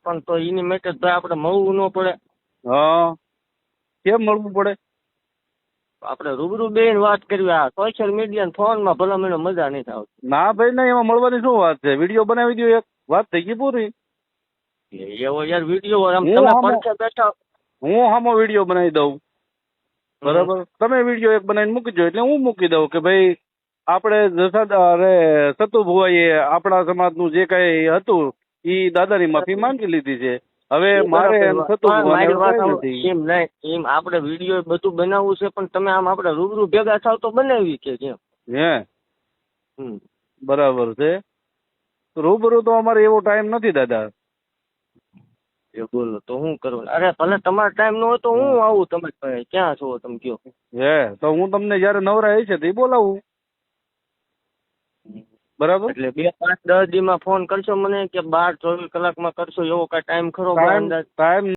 પણ તો એની માટે ભાઈ આપણે મળવું ન પડે. હા કેમ મળવું પડે? આપણે રૂબરૂ બેન વાત કરવી. આ સોશિયલ મીડિયા ફોનમાં ભલા મને મજા નથી આવતી. ના ભાઈ ના, એમાં મળવાની શું વાત છે? વિડીયો બનાવી દો એક, વાત થઈ ગઈ પૂરી. એવો યાર વિડીયો આમ હું તમે હામો પડખે બેઠા. હું હામો વિડીયો બનાવી દઉં, બરાબર? તમે વિડીયો એક બનાવીને મૂકી દો એટલે હું મૂકી દઉં કે ભાઈ આપણે સતુભુવાઈએ આપણા સમાજનું જે કઈ હતું એ દાદાની માફી માંગી લીધી છે. હવે મારે એમ મારી વાત સતુભુવાને નથી. એમ નહીં, એમ આપણે વિડીયો બધું બનાવવું છે પણ તમે આમ આપણે રૂબરૂ ભેગા થાવ તો બનાવી કે કેમ? હે હમ. બરાબર છે. રૂબરૂ તો અમારે એવો ટાઈમ નથી દાદા. એ બોલો તો શું કરવું? અરે ભલે તમારો ટાઈમ ન હોય તો હું આવું તમારી પાસે. ક્યાં છો તમે કયો? હે તો હું તમને જયારે નવરા હશે તો બોલાવું, બરાબર? એટલે 2, 5, 10 દી માં ફોન કરશો મને કે 12, 24 કલાકમાં કરશો એવો કઈ ટાઈમ ખરો અંદાજ? ટાઈમ